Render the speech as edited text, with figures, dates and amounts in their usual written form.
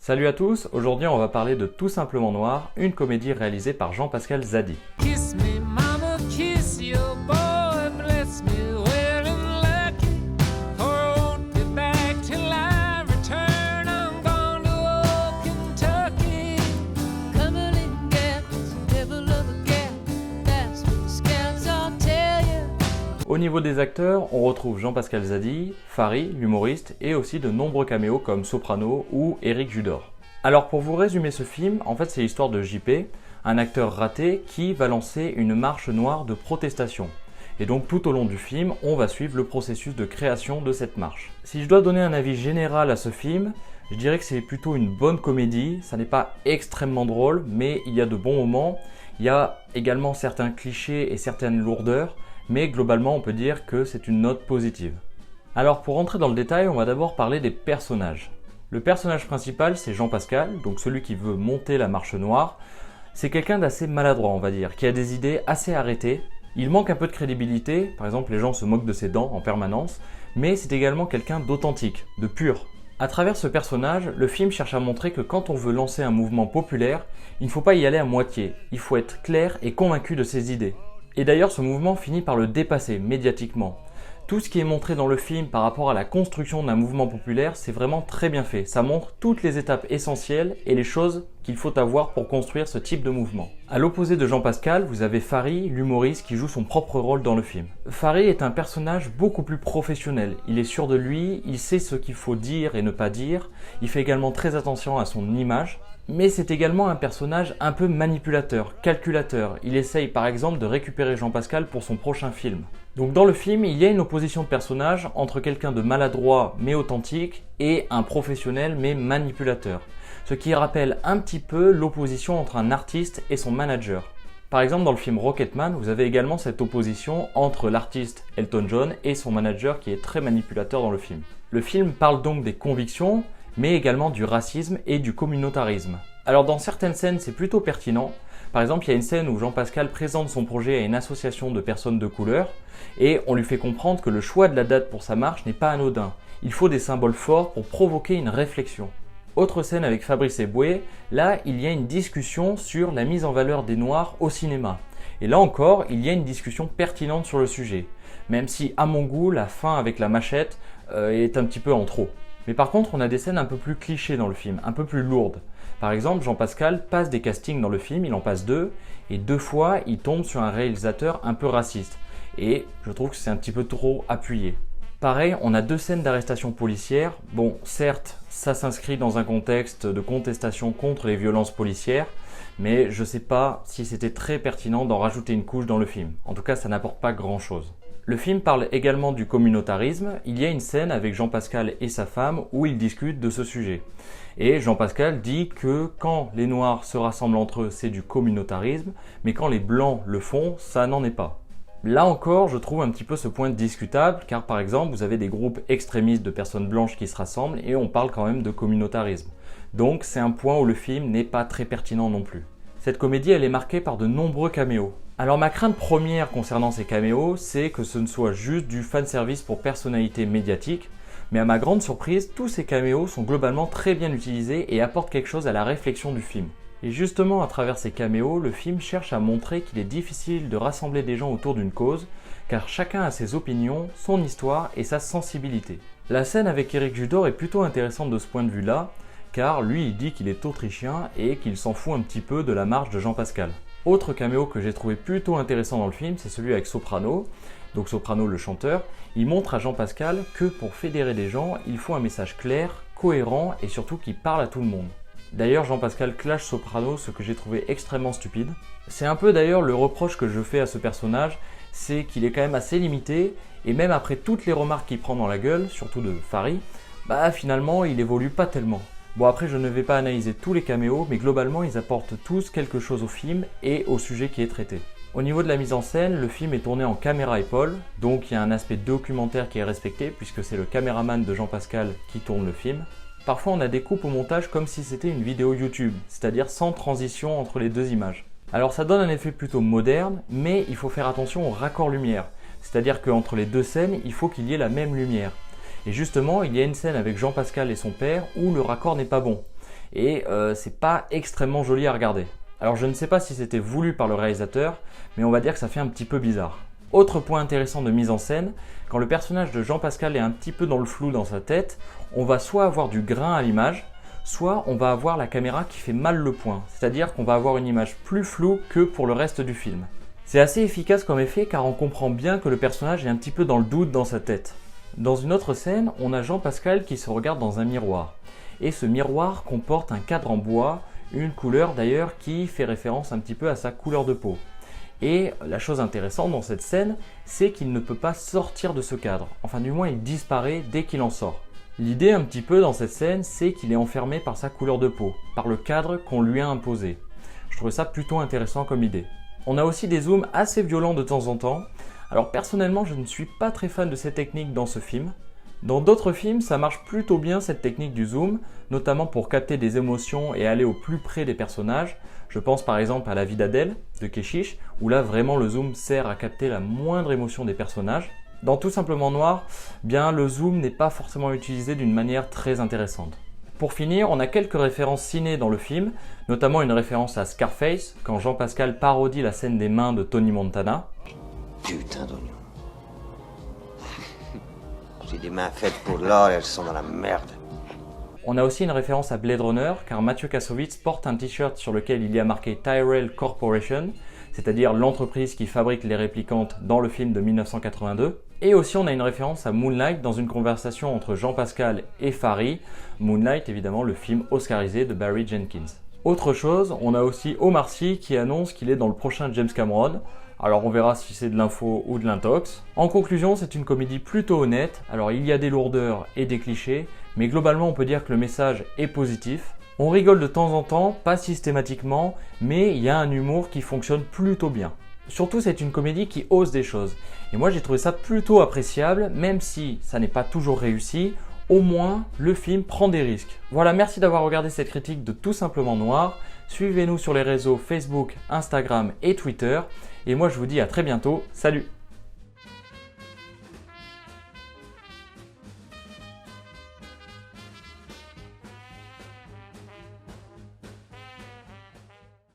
Salut à tous, aujourd'hui on va parler de Tout simplement noir, une comédie réalisée par Jean-Pascal Zadi. Kiss me, mama, kiss your boy, bless me well and lucky. For I won't be back till I return. I'm gone to old Kentucky. Cumberland Gap's the devil of a gap. That's what the scouts all tell you. Au niveau des acteurs, on retrouve Jean-Pascal Zadi, Fary, l'humoriste, et aussi de nombreux caméos comme Soprano ou Éric Judor. Alors pour vous résumer ce film, en fait c'est l'histoire de JP, un acteur raté qui va lancer une marche noire de protestation. Et donc tout au long du film, on va suivre le processus de création de cette marche. Si je dois donner un avis général à ce film, je dirais que c'est plutôt une bonne comédie, ça n'est pas extrêmement drôle, mais il y a de bons moments. Il y a également certains clichés et certaines lourdeurs, mais globalement on peut dire que c'est une note positive. Alors pour rentrer dans le détail, on va d'abord parler des personnages. Le personnage principal, c'est Jean-Pascal, donc celui qui veut monter la marche noire. C'est quelqu'un d'assez maladroit, on va dire, qui a des idées assez arrêtées. Il manque un peu de crédibilité, par exemple les gens se moquent de ses dents en permanence, mais c'est également quelqu'un d'authentique, de pur. À travers ce personnage, le film cherche à montrer que quand on veut lancer un mouvement populaire, il ne faut pas y aller à moitié, il faut être clair et convaincu de ses idées. Et d'ailleurs, ce mouvement finit par le dépasser médiatiquement. Tout ce qui est montré dans le film par rapport à la construction d'un mouvement populaire, c'est vraiment très bien fait. Ça montre toutes les étapes essentielles et les choses qu'il faut avoir pour construire ce type de mouvement. À l'opposé de Jean-Pascal, vous avez Fary, l'humoriste qui joue son propre rôle dans le film. Fary est un personnage beaucoup plus professionnel. Il est sûr de lui, il sait ce qu'il faut dire et ne pas dire. Il fait également très attention à son image. Mais c'est également un personnage un peu manipulateur, calculateur. Il essaye par exemple de récupérer Jean-Pascal pour son prochain film. Donc dans le film, il y a une opposition de personnage entre quelqu'un de maladroit mais authentique et un professionnel mais manipulateur. Ce qui rappelle un petit peu l'opposition entre un artiste et son manager. Par exemple dans le film Rocketman, vous avez également cette opposition entre l'artiste Elton John et son manager qui est très manipulateur dans le film. Le film parle donc des convictions, mais également du racisme et du communautarisme. Alors dans certaines scènes, c'est plutôt pertinent. Par exemple, il y a une scène où Jean-Pascal présente son projet à une association de personnes de couleur et on lui fait comprendre que le choix de la date pour sa marche n'est pas anodin. Il faut des symboles forts pour provoquer une réflexion. Autre scène avec Fabrice Eboué, là il y a une discussion sur la mise en valeur des Noirs au cinéma. Et là encore, il y a une discussion pertinente sur le sujet. Même si à mon goût, la fin avec la machette est un petit peu en trop. Mais par contre, on a des scènes un peu plus clichés dans le film, un peu plus lourdes. Par exemple, Jean-Pascal passe des castings dans le film, il en passe 2, et 2 fois, il tombe sur un réalisateur un peu raciste. Et je trouve que c'est un petit peu trop appuyé. Pareil, on a 2 scènes d'arrestation policière. Bon, certes, ça s'inscrit dans un contexte de contestation contre les violences policières, mais je sais pas si c'était très pertinent d'en rajouter une couche dans le film. En tout cas, ça n'apporte pas grand-chose. Le film parle également du communautarisme. Il y a une scène avec Jean-Pascal et sa femme où ils discutent de ce sujet. Et Jean-Pascal dit que quand les Noirs se rassemblent entre eux, c'est du communautarisme, mais quand les Blancs le font, ça n'en est pas. Là encore, je trouve un petit peu ce point discutable, car par exemple, vous avez des groupes extrémistes de personnes blanches qui se rassemblent et on parle quand même de communautarisme. Donc c'est un point où le film n'est pas très pertinent non plus. Cette comédie, elle est marquée par de nombreux caméos. Alors ma crainte première concernant ces caméos, c'est que ce ne soit juste du fanservice pour personnalités médiatiques, mais à ma grande surprise, tous ces caméos sont globalement très bien utilisés et apportent quelque chose à la réflexion du film. Et justement, à travers ces caméos, le film cherche à montrer qu'il est difficile de rassembler des gens autour d'une cause, car chacun a ses opinions, son histoire et sa sensibilité. La scène avec Éric Judor est plutôt intéressante de ce point de vue-là, car lui il dit qu'il est autrichien et qu'il s'en fout un petit peu de la marche de Jean-Pascal. Autre caméo que j'ai trouvé plutôt intéressant dans le film, c'est celui avec Soprano. Donc Soprano, le chanteur, il montre à Jean-Pascal que pour fédérer des gens, il faut un message clair, cohérent et surtout qui parle à tout le monde. D'ailleurs, Jean-Pascal clash Soprano, ce que j'ai trouvé extrêmement stupide. C'est un peu d'ailleurs le reproche que je fais à ce personnage, c'est qu'il est quand même assez limité, et même après toutes les remarques qu'il prend dans la gueule, surtout de Fary, finalement il évolue pas tellement. Bon après je ne vais pas analyser tous les caméos, mais globalement ils apportent tous quelque chose au film et au sujet qui est traité. Au niveau de la mise en scène, le film est tourné en caméra épaule, donc il y a un aspect documentaire qui est respecté puisque c'est le caméraman de Jean-Pascal qui tourne le film. Parfois on a des coupes au montage comme si c'était une vidéo YouTube, c'est-à-dire sans transition entre les 2 images. Alors ça donne un effet plutôt moderne, mais il faut faire attention au raccord lumière, c'est-à-dire qu'entre les 2 scènes, il faut qu'il y ait la même lumière. Et justement, il y a une scène avec Jean-Pascal et son père où le raccord n'est pas bon. et c'est pas extrêmement joli à regarder. Alors je ne sais pas si c'était voulu par le réalisateur, mais on va dire que ça fait un petit peu bizarre. Autre point intéressant de mise en scène, quand le personnage de Jean Pascal est un petit peu dans le flou dans sa tête, on va soit avoir du grain à l'image, soit on va avoir la caméra qui fait mal le point, c'est-à-dire qu'on va avoir une image plus floue que pour le reste du film. C'est assez efficace comme effet car on comprend bien que le personnage est un petit peu dans le doute dans sa tête. Dans une autre scène, on a Jean Pascal qui se regarde dans un miroir, et ce miroir comporte un cadre en bois, une couleur d'ailleurs qui fait référence un petit peu à sa couleur de peau. Et la chose intéressante dans cette scène, c'est qu'il ne peut pas sortir de ce cadre. Enfin du moins il disparaît dès qu'il en sort. L'idée un petit peu dans cette scène, c'est qu'il est enfermé par sa couleur de peau, par le cadre qu'on lui a imposé. Je trouve ça plutôt intéressant comme idée. On a aussi des zooms assez violents de temps en temps. Alors personnellement je ne suis pas très fan de cette technique dans ce film. Dans d'autres films, ça marche plutôt bien cette technique du zoom, notamment pour capter des émotions et aller au plus près des personnages. Je pense par exemple à La vie d'Adèle de Keshish, où là vraiment le zoom sert à capter la moindre émotion des personnages. Dans Tout simplement noir, bien le zoom n'est pas forcément utilisé d'une manière très intéressante. Pour finir, on a quelques références ciné dans le film, notamment une référence à Scarface, quand Jean Pascal parodie la scène des mains de Tony Montana. Putain d'oignon. J'ai des mains faites pour l'or et elles sont dans la merde. On a aussi une référence à Blade Runner, car Mathieu Kassovitz porte un t-shirt sur lequel il y a marqué Tyrell Corporation, c'est-à-dire l'entreprise qui fabrique les réplicantes dans le film de 1982. Et aussi on a une référence à Moonlight dans une conversation entre Jean Pascal et Fari. Moonlight évidemment le film oscarisé de Barry Jenkins. Autre chose, on a aussi Omar Sy qui annonce qu'il est dans le prochain James Cameron. Alors on verra si c'est de l'info ou de l'intox. En conclusion, c'est une comédie plutôt honnête. Alors il y a des lourdeurs et des clichés, mais globalement on peut dire que le message est positif. On rigole de temps en temps, pas systématiquement, mais il y a un humour qui fonctionne plutôt bien. Surtout c'est une comédie qui ose des choses. Et moi j'ai trouvé ça plutôt appréciable, même si ça n'est pas toujours réussi. Au moins, le film prend des risques. Voilà, merci d'avoir regardé cette critique de Tout simplement noir. Suivez-nous sur les réseaux Facebook, Instagram et Twitter. Et moi, je vous dis à très bientôt. Salut!